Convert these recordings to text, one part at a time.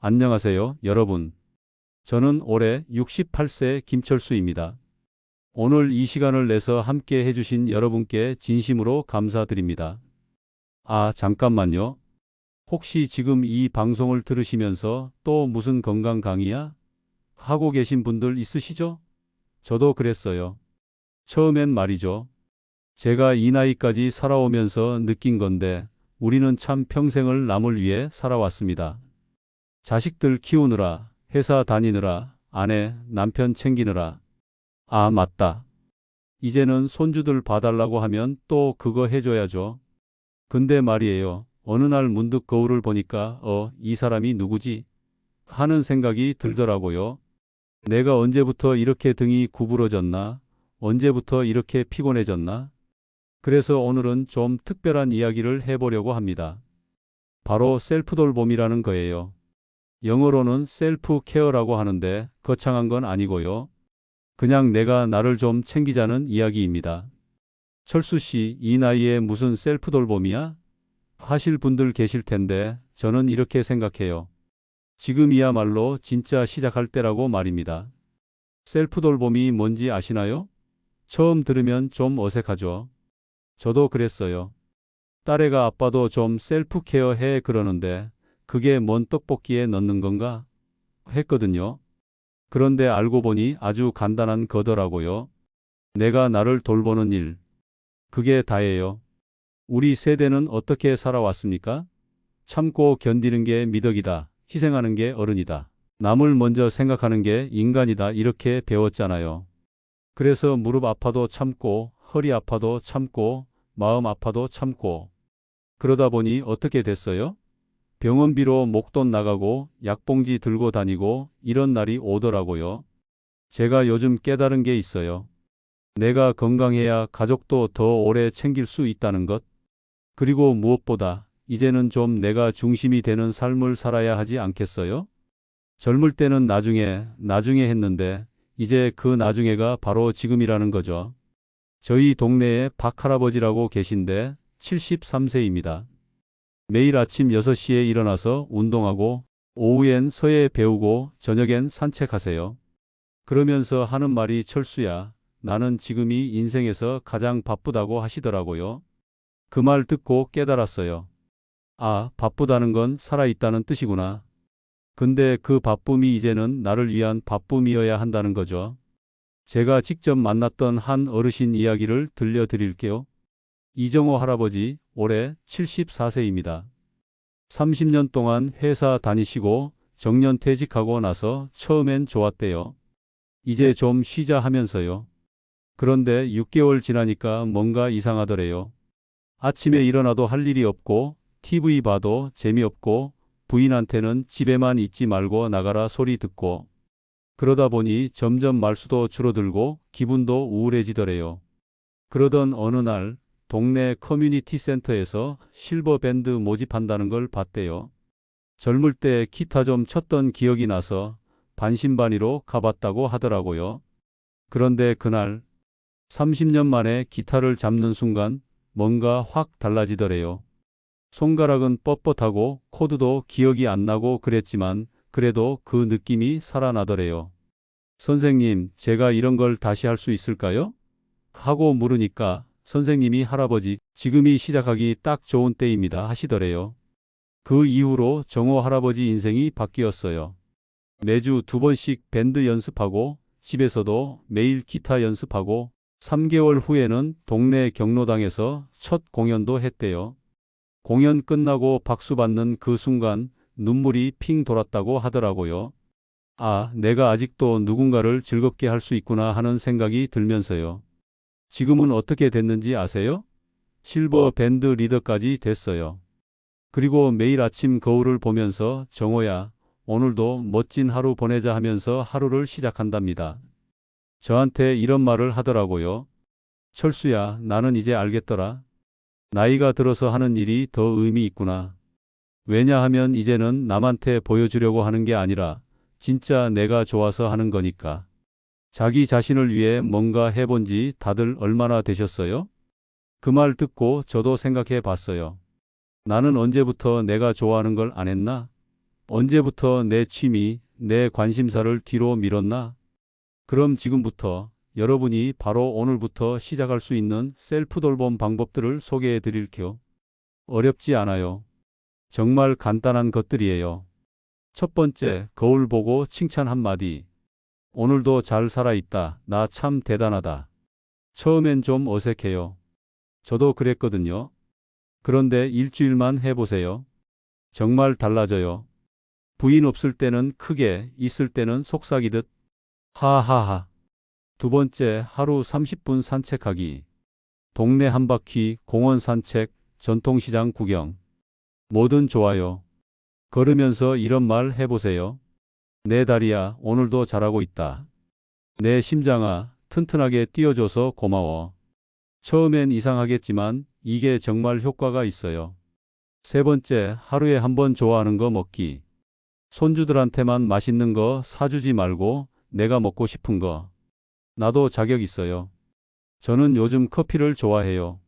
안녕하세요, 여러분. 저는 올해 68세 김철수입니다. 오늘 이 시간을 내서 함께 해주신 여러분께 진심으로 감사드립니다. 아, 잠깐만요. 혹시 지금 이 방송을 들으시면서 또 무슨 건강 강의야? 하고 계신 분들 있으시죠? 저도 그랬어요. 처음엔 말이죠. 제가 이 나이까지 살아오면서 느낀 건데, 우리는 참 평생을 남을 위해 살아왔습니다. 자식들 키우느라, 회사 다니느라, 아내, 남편 챙기느라. 아, 맞다. 이제는 손주들 봐달라고 하면 또 그거 해줘야죠. 근데 말이에요. 어느 날 문득 거울을 보니까, 이 사람이 누구지? 하는 생각이 들더라고요. 내가 언제부터 이렇게 등이 구부러졌나? 언제부터 이렇게 피곤해졌나? 그래서 오늘은 좀 특별한 이야기를 해보려고 합니다. 바로 셀프 돌봄이라는 거예요. 영어로는 셀프 케어라고 하는데 거창한 건 아니고요. 그냥 내가 나를 좀 챙기자는 이야기입니다. 철수 씨, 이 나이에 무슨 셀프 돌봄이야? 하실 분들 계실 텐데 저는 이렇게 생각해요. 지금이야말로 진짜 시작할 때라고 말입니다. 셀프 돌봄이 뭔지 아시나요? 처음 들으면 좀 어색하죠. 저도 그랬어요. 딸애가 아빠도 좀 셀프 케어 해 그러는데 그게 뭔 떡볶이에 넣는 건가? 했거든요. 그런데 알고 보니 아주 간단한 거더라고요. 내가 나를 돌보는 일. 그게 다예요. 우리 세대는 어떻게 살아왔습니까? 참고 견디는 게 미덕이다. 희생하는 게 어른이다. 남을 먼저 생각하는 게 인간이다. 이렇게 배웠잖아요. 그래서 무릎 아파도 참고, 허리 아파도 참고, 마음 아파도 참고. 그러다 보니 어떻게 됐어요? 병원비로 목돈 나가고 약봉지 들고 다니고 이런 날이 오더라고요. 제가 요즘 깨달은 게 있어요. 내가 건강해야 가족도 더 오래 챙길 수 있다는 것. 그리고 무엇보다 이제는 좀 내가 중심이 되는 삶을 살아야 하지 않겠어요? 젊을 때는 나중에 했는데 이제 그 나중에가 바로 지금이라는 거죠. 저희 동네에 박할아버지라고 계신데 73세입니다. 매일 아침 6시에 일어나서 운동하고 오후엔 서예 배우고 저녁엔 산책하세요. 그러면서 하는 말이 철수야, 나는 지금이 인생에서 가장 바쁘다고 하시더라고요. 그 말 듣고 깨달았어요. 아, 바쁘다는 건 살아있다는 뜻이구나. 근데 그 바쁨이 이제는 나를 위한 바쁨이어야 한다는 거죠. 제가 직접 만났던 한 어르신 이야기를 들려드릴게요. 이정호 할아버지, 올해 74세입니다. 30년 동안 회사 다니시고 정년퇴직하고 나서 처음엔 좋았대요. 이제 좀 쉬자 하면서요. 그런데 6개월 지나니까 뭔가 이상하더래요. 아침에 일어나도 할 일이 없고 TV 봐도 재미없고 부인한테는 집에만 있지 말고 나가라 소리 듣고 그러다 보니 점점 말수도 줄어들고 기분도 우울해지더래요. 그러던 어느 날 동네 커뮤니티 센터에서 실버 밴드 모집한다는 걸 봤대요. 젊을 때 기타 좀 쳤던 기억이 나서 반신반의로 가봤다고 하더라고요. 그런데 그날 30년 만에 기타를 잡는 순간 뭔가 확 달라지더래요. 손가락은 뻣뻣하고 코드도 기억이 안 나고 그랬지만 그래도 그 느낌이 살아나더래요. 선생님, 제가 이런 걸 다시 할 수 있을까요? 하고 물으니까 선생님이 할아버지, 지금이 시작하기 딱 좋은 때입니다 하시더래요. 그 이후로 정호 할아버지 인생이 바뀌었어요. 매주 2번씩 밴드 연습하고 집에서도 매일 기타 연습하고 3개월 후에는 동네 경로당에서 첫 공연도 했대요. 공연 끝나고 박수 받는 그 순간 눈물이 핑 돌았다고 하더라고요. 아, 내가 아직도 누군가를 즐겁게 할 수 있구나 하는 생각이 들면서요. 지금은 어떻게 됐는지 아세요? 실버 밴드 리더까지 됐어요. 그리고 매일 아침 거울을 보면서 정호야, 오늘도 멋진 하루 보내자 하면서 하루를 시작한답니다. 저한테 이런 말을 하더라고요. 철수야, 나는 이제 알겠더라. 나이가 들어서 하는 일이 더 의미 있구나. 왜냐하면 이제는 남한테 보여주려고 하는 게 아니라 진짜 내가 좋아서 하는 거니까. 자기 자신을 위해 뭔가 해본 지 다들 얼마나 되셨어요? 그 말 듣고 저도 생각해 봤어요. 나는 언제부터 내가 좋아하는 걸 안 했나? 언제부터 내 취미, 내 관심사를 뒤로 밀었나? 그럼 지금부터 여러분이 바로 오늘부터 시작할 수 있는 셀프 돌봄 방법들을 소개해 드릴게요. 어렵지 않아요. 정말 간단한 것들이에요. 첫 번째, 거울 보고 칭찬 한마디. 오늘도 잘 살아있다. 나 참 대단하다. 처음엔 좀 어색해요. 저도 그랬거든요. 그런데 일주일만 해보세요. 정말 달라져요. 부인 없을 때는 크게, 있을 때는 속삭이듯. 하하하. 두 번째, 하루 30분 산책하기. 동네 한 바퀴, 공원 산책, 전통시장 구경. 뭐든 좋아요. 걸으면서 이런 말 해보세요. 내 다리야, 오늘도 잘하고 있다. 내 심장아, 튼튼하게 뛰어줘서 고마워. 처음엔 이상하겠지만 이게 정말 효과가 있어요. 세 번째, 하루에 한 번 좋아하는 거 먹기. 손주들한테만 맛있는 거 사주지 말고 내가 먹고 싶은 거. 나도 자격 있어요. 저는 요즘 커피를 좋아해요.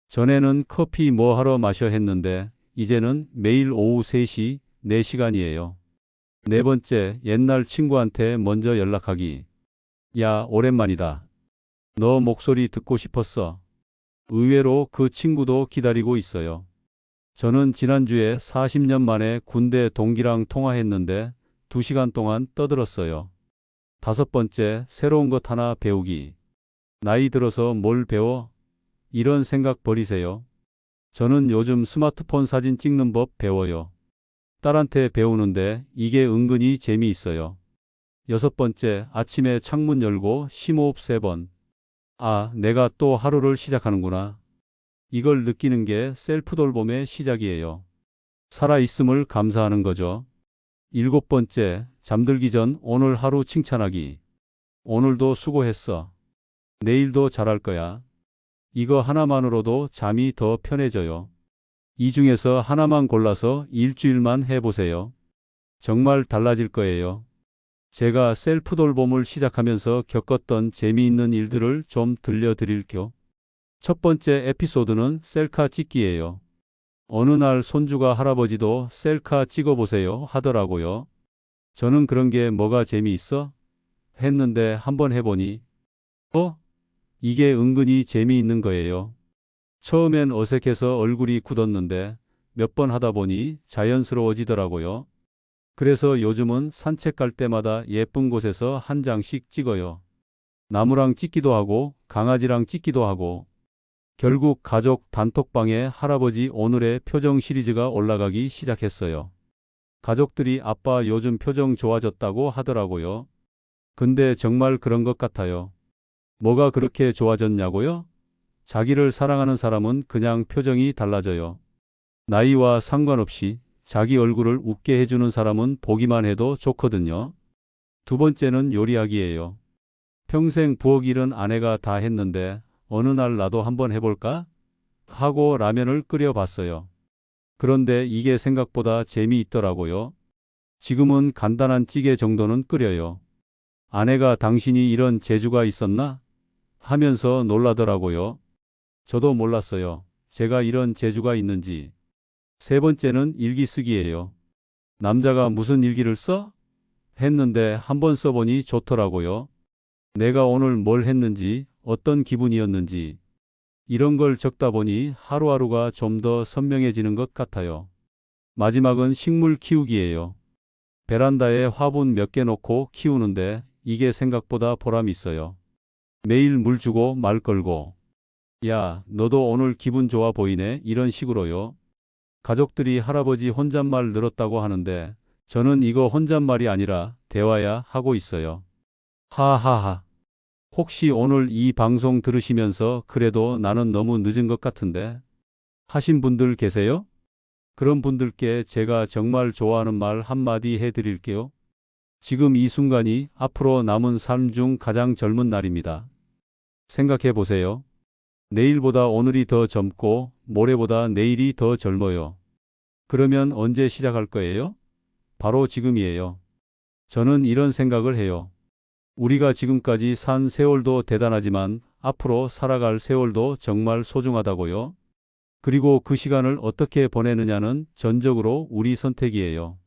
전에는 커피 뭐 하러 마셔 했는데 이제는 매일 오후 3시, 4시간이에요. 네 번째, 옛날 친구한테 먼저 연락하기. 야, 오랜만이다. 너 목소리 듣고 싶었어. 의외로 그 친구도 기다리고 있어요. 저는 지난주에 40년 만에 군대 동기랑 통화했는데 2시간 동안 떠들었어요. 다섯 번째, 새로운 것 하나 배우기. 나이 들어서 뭘 배워? 이런 생각 버리세요. 저는 요즘 스마트폰 사진 찍는 법 배워요. 딸한테 배우는데 이게 은근히 재미있어요. 여섯 번째, 아침에 창문 열고 심호흡 3번. 아, 내가 또 하루를 시작하는구나. 이걸 느끼는 게 셀프 돌봄의 시작이에요. 살아있음을 감사하는 거죠. 일곱 번째, 잠들기 전 오늘 하루 칭찬하기. 오늘도 수고했어. 내일도 잘할 거야. 이거 하나만으로도 잠이 더 편해져요. 이 중에서 하나만 골라서 일주일만 해보세요. 정말 달라질 거예요. 제가 셀프 돌봄을 시작하면서 겪었던 재미있는 일들을 좀 들려드릴게요. 첫 번째 에피소드는 셀카 찍기예요. 어느 날 손주가 할아버지도 셀카 찍어보세요 하더라고요. 저는 그런 게 뭐가 재미있어? 했는데 한번 해보니, 이게 은근히 재미있는 거예요. 처음엔 어색해서 얼굴이 굳었는데 몇 번 하다 보니 자연스러워지더라고요. 그래서 요즘은 산책 갈 때마다 예쁜 곳에서 한 장씩 찍어요. 나무랑 찍기도 하고 강아지랑 찍기도 하고 결국 가족 단톡방에 할아버지 오늘의 표정 시리즈가 올라가기 시작했어요. 가족들이 아빠 요즘 표정 좋아졌다고 하더라고요. 근데 정말 그런 것 같아요. 뭐가 그렇게 좋아졌냐고요? 자기를 사랑하는 사람은 그냥 표정이 달라져요. 나이와 상관없이 자기 얼굴을 웃게 해주는 사람은 보기만 해도 좋거든요. 두 번째는 요리하기예요. 평생 부엌 일은 아내가 다 했는데 어느 날 나도 한번 해볼까? 하고 라면을 끓여봤어요. 그런데 이게 생각보다 재미있더라고요. 지금은 간단한 찌개 정도는 끓여요. 아내가 당신이 이런 재주가 있었나? 하면서 놀라더라고요. 저도 몰랐어요. 제가 이런 재주가 있는지. 세 번째는 일기 쓰기예요. 남자가 무슨 일기를 써? 했는데 한번 써보니 좋더라고요. 내가 오늘 뭘 했는지, 어떤 기분이었는지, 이런 걸 적다 보니 하루하루가 좀 더 선명해지는 것 같아요. 마지막은 식물 키우기예요. 베란다에 화분 몇 개 놓고 키우는데 이게 생각보다 보람 있어요. 매일 물 주고 말 걸고. 야, 너도 오늘 기분 좋아 보이네. 이런 식으로요. 가족들이 할아버지 혼잣말 늘었다고 하는데 저는 이거 혼잣말이 아니라 대화야 하고 있어요. 하하하. 혹시 오늘 이 방송 들으시면서 그래도 나는 너무 늦은 것 같은데 하신 분들 계세요? 그런 분들께 제가 정말 좋아하는 말 한마디 해드릴게요. 지금 이 순간이 앞으로 남은 삶 중 가장 젊은 날입니다. 생각해 보세요. 내일보다 오늘이 더 젊고 모레보다 내일이 더 젊어요. 그러면 언제 시작할 거예요? 바로 지금이에요. 저는 이런 생각을 해요. 우리가 지금까지 산 세월도 대단하지만 앞으로 살아갈 세월도 정말 소중하다고요. 그리고 그 시간을 어떻게 보내느냐는 전적으로 우리 선택이에요.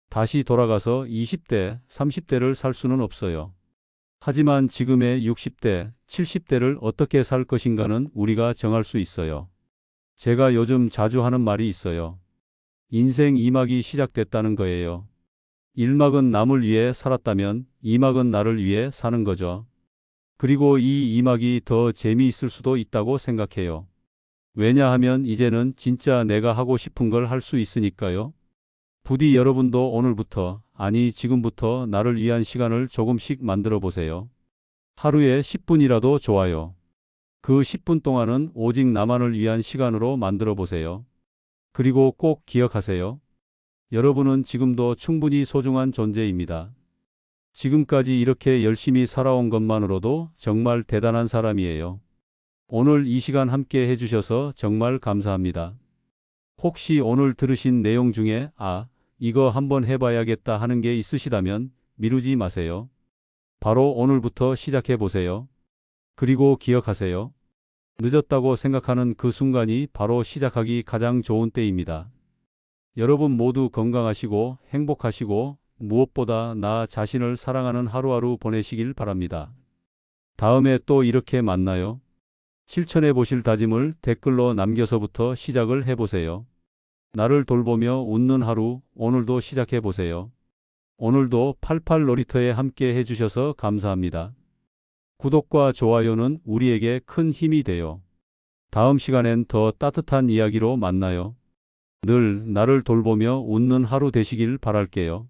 다시 돌아가서 20대, 30대를 살 수는 없어요. 하지만 지금의 60대, 70대를 어떻게 살 것인가는 우리가 정할 수 있어요. 제가 요즘 자주 하는 말이 있어요. 인생 2막이 시작됐다는 거예요. 1막은 남을 위해 살았다면 2막은 나를 위해 사는 거죠. 그리고 이 2막이 더 재미있을 수도 있다고 생각해요. 왜냐하면 이제는 진짜 내가 하고 싶은 걸 할 수 있으니까요. 부디 여러분도 오늘부터, 아니 지금부터 나를 위한 시간을 조금씩 만들어 보세요. 하루에 10분이라도 좋아요. 그 10분 동안은 오직 나만을 위한 시간으로 만들어 보세요. 그리고 꼭 기억하세요. 여러분은 지금도 충분히 소중한 존재입니다. 지금까지 이렇게 열심히 살아온 것만으로도 정말 대단한 사람이에요. 오늘 이 시간 함께 해주셔서 정말 감사합니다. 혹시 오늘 들으신 내용 중에 이거 한번 해봐야겠다 하는 게 있으시다면 미루지 마세요. 바로 오늘부터 시작해 보세요. 그리고 기억하세요. 늦었다고 생각하는 그 순간이 바로 시작하기 가장 좋은 때입니다. 여러분 모두 건강하시고 행복하시고 무엇보다 나 자신을 사랑하는 하루하루 보내시길 바랍니다. 다음에 또 이렇게 만나요. 실천해 보실 다짐을 댓글로 남겨서부터 시작을 해보세요. 나를 돌보며 웃는 하루, 오늘도 시작해 보세요. 오늘도 88 놀이터에 함께 해주셔서 감사합니다. 구독과 좋아요는 우리에게 큰 힘이 돼요. 다음 시간엔 더 따뜻한 이야기로 만나요. 늘 나를 돌보며 웃는 하루 되시길 바랄게요.